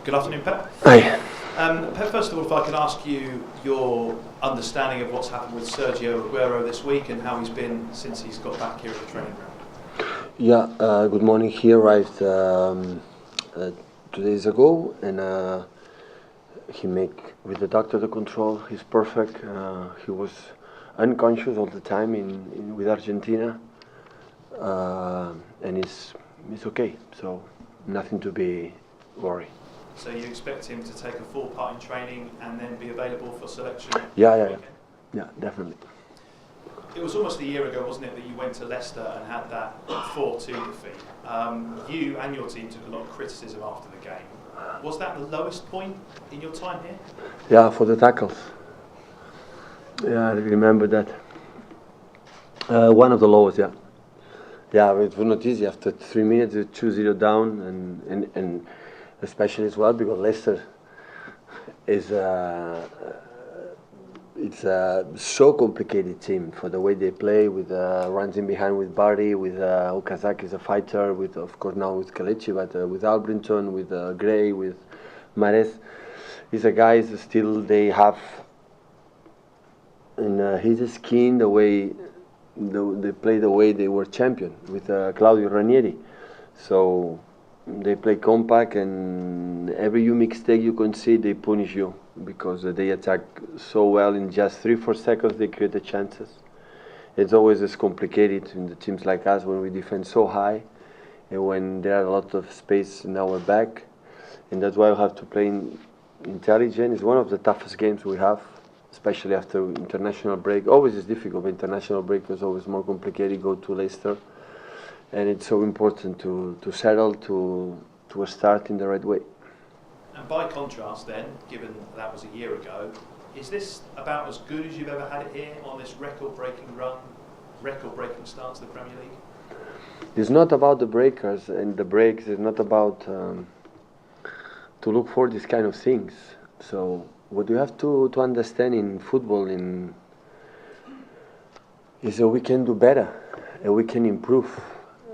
Good afternoon, Pep. Hi. Pep, first of all, if I could ask you your understanding of what's happened with Sergio Aguero this week and how he's been since he's got back here at the training ground. Yeah, good morning. He arrived 2 days ago, and he make with the doctor the control. He's perfect. He was unconscious all the time with Argentina, and he's okay. So nothing to be worried. So you expect him to take a full part in training and then be available for selection? Yeah, definitely. It was almost a year ago, wasn't it, that you went to Leicester and had that 4-2 defeat. You and your team took a lot of criticism after the game. Was that the lowest point in your time here? Yeah, for the tackles. Yeah, I remember that. One of the lowest, yeah. Yeah, it was not easy. After 3 minutes, 2-0 down, and especially as well because Leicester is it's a so complicated team for the way they play with runs in behind with Bardi, with Okazaki is a fighter, with of course now with Kelechi, but with Albrinton, with Gray, with Mahrez. These are guys still they have in his skin the way they play the way they were champion with Claudio Ranieri. So they play compact, and every mistake you can see, they punish you because they attack so well. In just 3-4 seconds, they create the chances. It's always as complicated in the teams like us when we defend so high and when there are a lot of space in our back. And that's why we have to play intelligent. It's one of the toughest games we have, especially after international break. Always is difficult, but international break is always more complicated. Go to Leicester. And it's so important to settle to a start in the right way. And by contrast then, given that was a year ago, is this about as good as you've ever had it here on this record-breaking run, record-breaking start to the Premier League? It's not about the breakers and the breaks. It's not about to look for these kind of things. So what you have to understand in football is that we can do better and we can improve.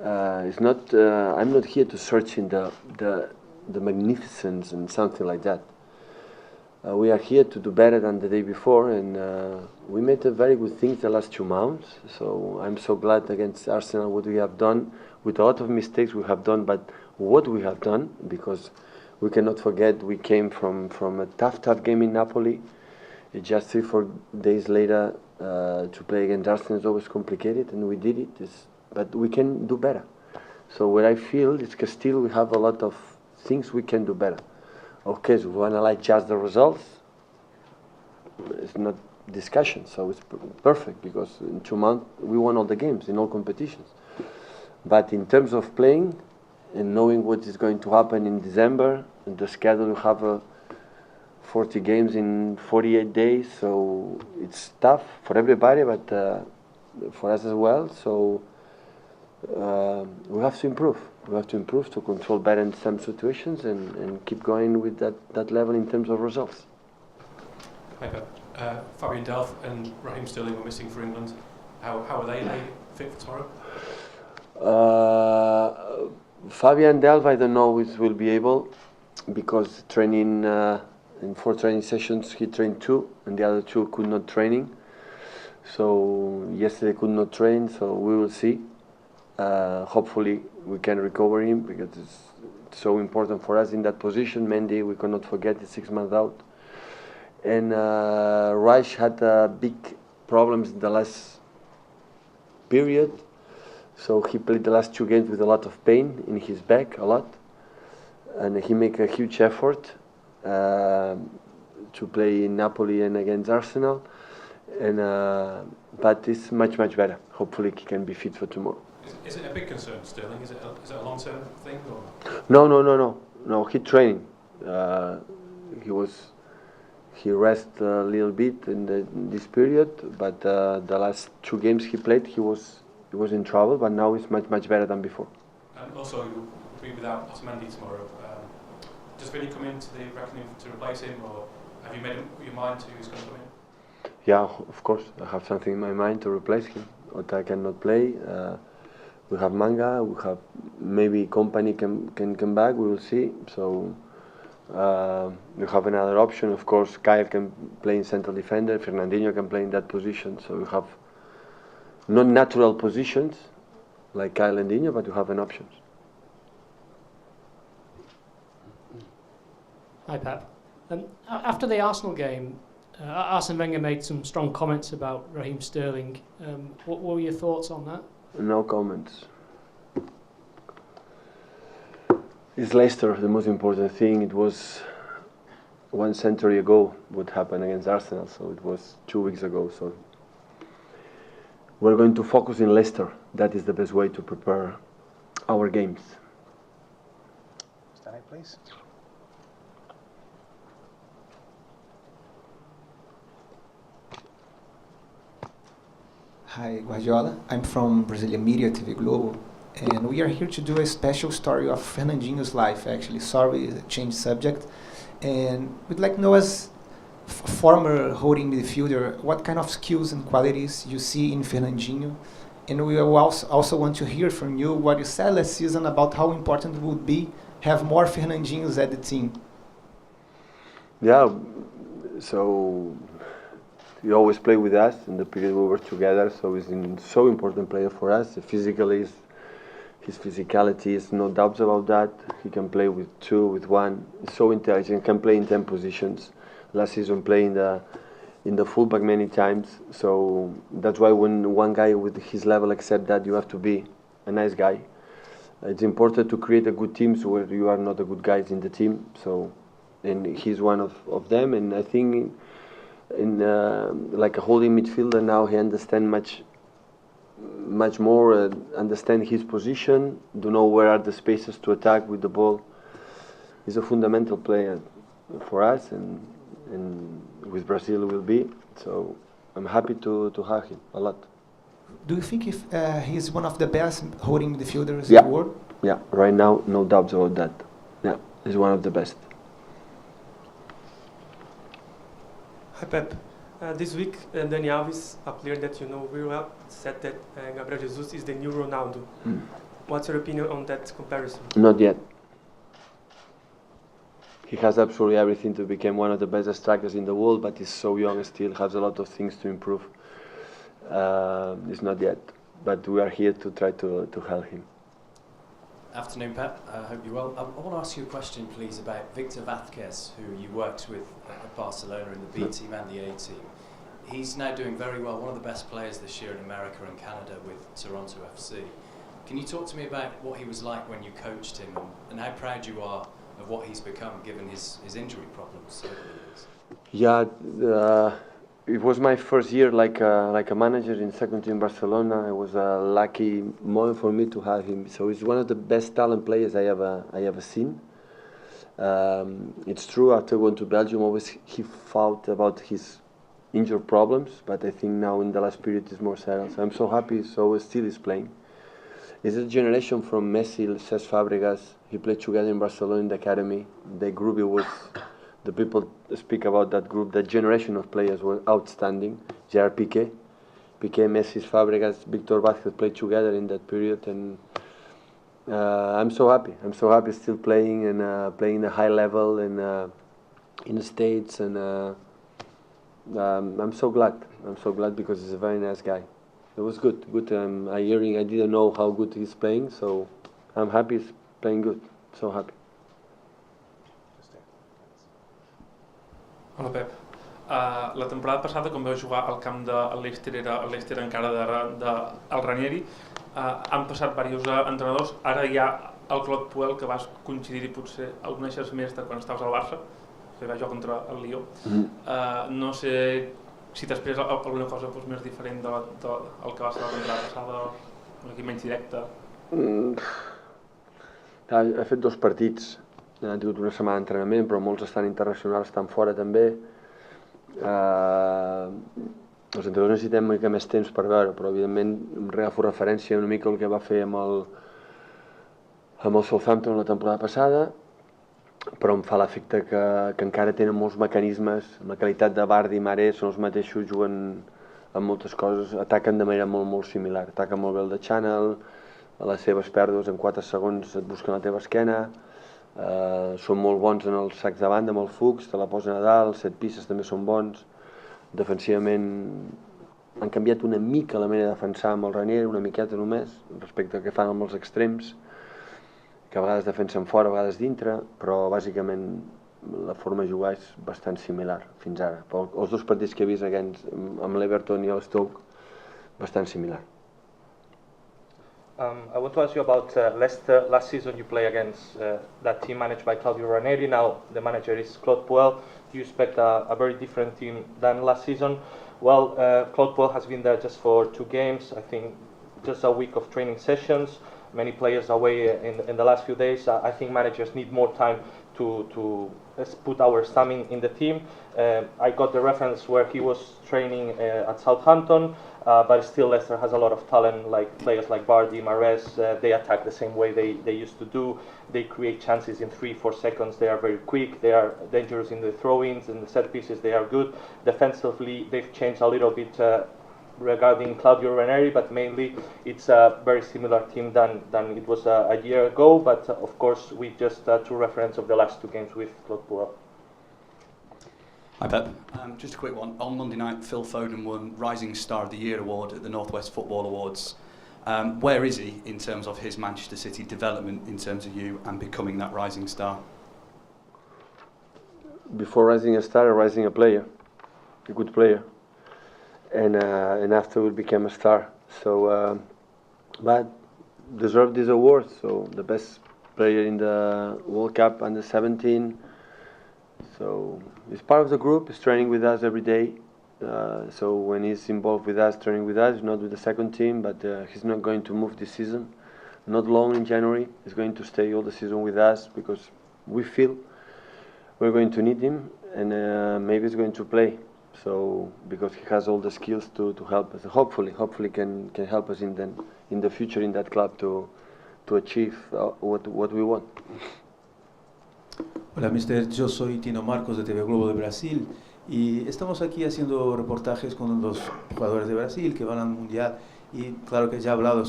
It's not. I'm not here to search in the magnificence and something like that. We are here to do better than the day before, and we made a very good things the last 2 months. So I'm so glad against Arsenal what we have done. With a lot of mistakes we have done, but what we have done, because we cannot forget we came from a tough game in Napoli. Just 3-4 days later to play against Arsenal is always complicated, and we did it. But we can do better. So what I feel is that still we have a lot of things we can do better. Okay, so we analyze just the results. It's not discussion, so it's perfect because in 2 months we won all the games in all competitions. But in terms of playing and knowing what is going to happen in December, and the schedule we have 40 games in 48 days, so it's tough for everybody, but for us as well. So we have to improve. We have to improve to control better in some situations and keep going with that level in terms of results. Hi Pep. Fabian Delph and Raheem Sterling were missing for England. How are they? Are they fit for tomorrow? Fabian Delph, I don't know if will be able, because training in 4 training sessions he trained 2 and the other 2 could not training. So yesterday could not train. So we will see. Hopefully we can recover him because it's so important for us in that position. Mendy, we cannot forget, is 6 months out. And Reich had big problems in the last period. So he played the last 2 games with a lot of pain in his back, a lot. And he made a huge effort to play in Napoli and against Arsenal. And but it's much better. Hopefully he can be fit for tomorrow. Is it a big concern, Sterling? Is it a long-term thing? Or? No. He training. He rested a little bit in this period, but the last 2 games he played, he was in trouble. But now he's much better than before. And also, you'll be without Otamendi tomorrow. Does Vinny come into the reckoning to replace him, or have you made up your mind to who's going to come in? Yeah, of course. I have something in my mind to replace him. Ota cannot play. We have Manga. We have maybe Company can come back. We will see. So You have another option, of course. Kyle can play in central defender. Fernandinho can play in that position. So you have not natural positions like Kyle and Dino, but you have an option. Hi Pep. After the Arsenal game, Arsene Wenger made some strong comments about Raheem Sterling. What were your thoughts on that? No comments. It's Leicester, the most important thing. It was 1 century ago what happened against Arsenal, so it was 2 weeks ago. So we're going to focus in Leicester. That is the best way to prepare our games. Dani, please. Hi, Guardiola. I'm from Brazilian Media, TV Globo, and we are here to do a special story of Fernandinho's life, actually. Sorry, change subject. And we'd like to know, as former holding midfielder, what kind of skills and qualities you see in Fernandinho. And we will also want to hear from you what you said last season about how important it would be have more Fernandinhos at the team. Yeah, so he always played with us in the period we were together, so he's a so important player for us. Physically, his physicality is no doubts about that. He can play with 2, with 1. He's so intelligent, can play in 10 positions. Last season playing in the fullback many times, so that's why when one guy with his level accepts that, you have to be a nice guy. It's important to create a good team so where you are not a good guys in the team. So, and he's one of them. And I think in like a holding midfielder now, he understands much more. Understand his position. Do know where are the spaces to attack with the ball. He's a fundamental player for us, and with Brazil will be. So I'm happy to have him a lot. Do you think if he's one of the best holding midfielders Yeah. in the world? Yeah, right now, no doubts about that. Yeah, he's one of the best. Hi Pep. This week, Dani Alves, a player that you know very well, said that Gabriel Jesus is the new Ronaldo. What's your opinion on that comparison? Not yet. He has absolutely everything to become one of the best strikers in the world, but he's so young still, has a lot of things to improve. It's not yet, but we are here to try to help him. Afternoon, Pep. I hope you're well. I want to ask you a question, please, about Victor Vazquez, who you worked with at Barcelona in the B team and the A team. He's now doing very well, one of the best players this year in America and Canada with Toronto FC. Can you talk to me about what he was like when you coached him and how proud you are of what he's become, given his injury problems over the years? Yeah, it was my first year like a manager in second team Barcelona. It was a lucky moment for me to have him. So he's one of the best talent players I ever seen. It's true, after going to Belgium, always he fought about his injured problems, but I think now in the last period it's more settled. So I'm so happy, so still is playing. It's a generation from Messi, Cesc Fabregas. He played together in Barcelona in the academy. The group, it was, the people speak about that group, that generation of players were outstanding. Gerard Piqué, Messi, Fabregas, Victor Vazquez played together in that period, and I'm so happy. I'm so happy still playing and playing a high level and in the States, and I'm so glad. I'm so glad because he's a very nice guy. It was good. I didn't know how good he's playing, so I'm happy he's playing good. So happy. Hola Pep. La temporada passada, quan vau jugar al camp de Leicester, era el Leicester encara del Ranieri, han passat diversos entrenadors. Ara hi ha el Claude Puel, que vas coincidir-hi potser el coneixes més de quan estaves al Barça, que va jugar contra el Lió. No sé si després alguna cosa més diferent del que va ser la temporada passada, un equip menys directe. He fet 2 partits. Han tingut una setmana d'entrenament, però molts estan internacionals, estan fora també. Els entrenadors necessitem una mica més temps per veure, però evidentment em agafo referència una mica al que va fer amb el Southampton la temporada passada, però em fa l'efecte que encara tenen molts mecanismes. La qualitat de Vardy i Mahrez són els mateixos, juguen amb moltes coses, ataquen de manera molt similar. Ataquen molt bé el de Channel, a les seves pèrdues en 4 segons et busquen la teva esquena. Són molt bons en els sacs de banda, amb el Fuchs, te la posen a dalt, set pistes també són bons. Defensivament han canviat una mica la manera de defensar amb el Ranieri, una miqueta només, respecte al que fan amb els extrems, que a vegades defensen fora, a vegades dintre, però bàsicament la forma de jugar és bastant similar fins ara. Però els dos partits que he vist amb l'Everton i el Stoke, bastant similar. I want to ask you about Leicester. Last season you play against that team managed by Claudio Ranieri. Now the manager is Claude Puel. Do you expect a very different team than last season? Well, Claude Puel has been there just for 2 games. I think just a week of training sessions. Many players away in the last few days. I think managers need more time to put our stamina in the team. I got the reference where he was training at Southampton, but still Leicester has a lot of talent, like players like Vardy, Mahrez. They attack the same way they used to do. They create chances in 3-4 seconds. They are very quick. They are dangerous in the throw-ins and the set pieces. They are good. Defensively, they've changed a little bit regarding Claudio Ranieri, but mainly it's a very similar team than it was a year ago. But of course, we just 2 reference of the last 2 games with Claude Puel. Hi Pep, just a quick one. On Monday night, Phil Foden won Rising Star of the Year award at the Northwest Football Awards. Where is he in terms of his Manchester City development, in terms of you and becoming that rising star? Before rising a star, rising a player, a good player. And after we became a star. So, but deserved this award. So the best player in the World Cup under 17. So he's part of the group. He's training with us every day. So when he's involved with us, training with us, not with the second team, but he's not going to move this season. Not long in January. He's going to stay all the season with us because we feel we're going to need him, and maybe he's going to play. So because he has all the skills to help us, hopefully can help us in the future in that club to achieve what we want. Hola, Mister. Yo soy Tino Marcos de TV Globo de Brasil y estamos aquí haciendo reportajes con los jugadores de Brasil que van al Mundial y claro que ya he hablado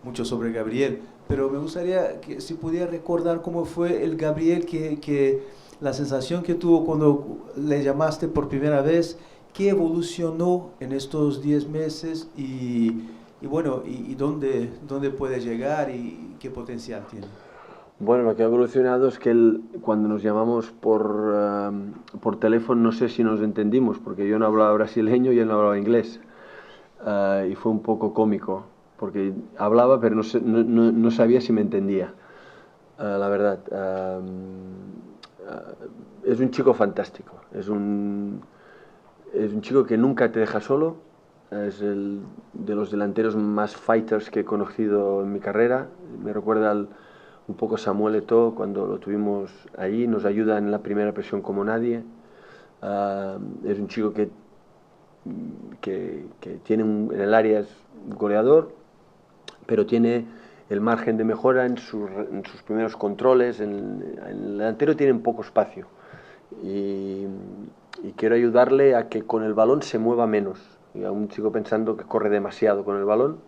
mucho sobre Gabriel, pero me gustaría que si pudiera recordar cómo fue el Gabriel que la sensación que tuvo cuando le llamaste por primera vez, qué evolucionó en estos 10 meses y bueno, y dónde puede llegar y qué potencial tiene. Bueno, lo que ha evolucionado es que cuando nos llamamos por teléfono, no sé si nos entendimos, porque yo no hablaba brasileño y él no hablaba inglés. Y fue un poco cómico, porque hablaba pero no sabía si me entendía, la verdad. Es un chico fantástico, es un chico que nunca te deja solo, es de los delanteros más fighters que he conocido en mi carrera. Me recuerda un poco Samuel Eto'o cuando lo tuvimos ahí, nos ayuda en la primera presión como nadie. Es un chico que tiene en el área es goleador, pero tiene el margen de mejora en sus primeros controles. En el delantero tienen poco espacio y quiero ayudarle a que con el balón se mueva menos. Y aún sigo pensando que corre demasiado con el balón,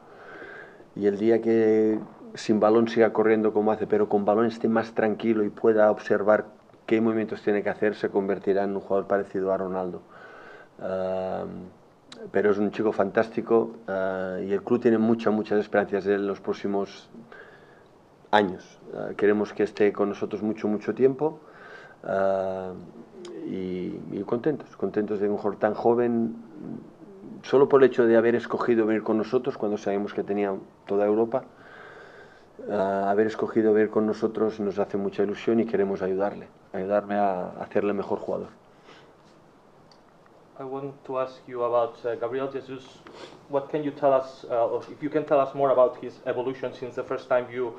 y el día que sin balón siga corriendo como hace, pero con balón esté más tranquilo y pueda observar qué movimientos tiene que hacer, se convertirá en un jugador parecido a Ronaldo. Pero es un chico fantástico y el club tiene muchas esperanzas de él en los próximos años. Queremos que esté con nosotros mucho tiempo y contentos de un jugador tan joven, solo por el hecho de haber escogido venir con nosotros cuando sabemos que tenía toda Europa. Haber escogido venir con nosotros nos hace mucha ilusión y queremos ayudarme a hacerle mejor jugador. I want to ask you about Gabriel Jesus. What can you tell us, or if you can tell us more about his evolution since the first time you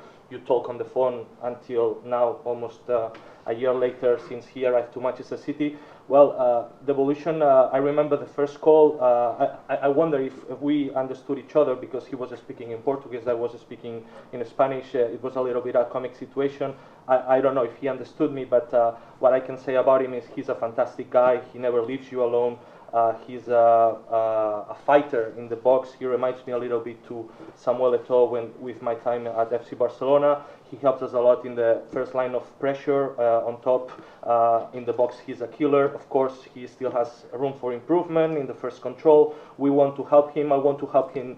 talk on the phone until now, almost a year later since he arrived to Manchester City? Well, the evolution, I remember the first call, I wonder if we understood each other because he was speaking in Portuguese, I was speaking in Spanish. It was a little bit a comic situation. I don't know if he understood me, but what I can say about him is he's a fantastic guy. He never leaves you alone. He's a fighter in the box. He reminds me a little bit to Samuel Eto'o with my time at FC Barcelona. He helps us a lot in the first line of pressure. On top, in the box, he's a killer. Of course, he still has room for improvement in the first control. We want to help him. I want to help him.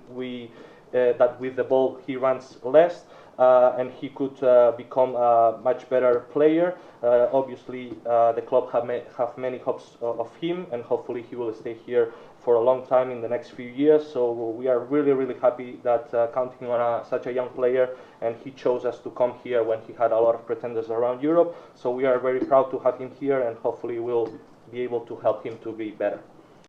That with the ball he runs less, and he could become a much better player. Obviously, the club have many hopes of him, and hopefully he will stay here for a long time in the next few years. So we are really, really happy that counting on such a young player, and he chose us to come here when he had a lot of pretenders around Europe. So we are very proud to have him here, and hopefully we'll be able to help him to be better.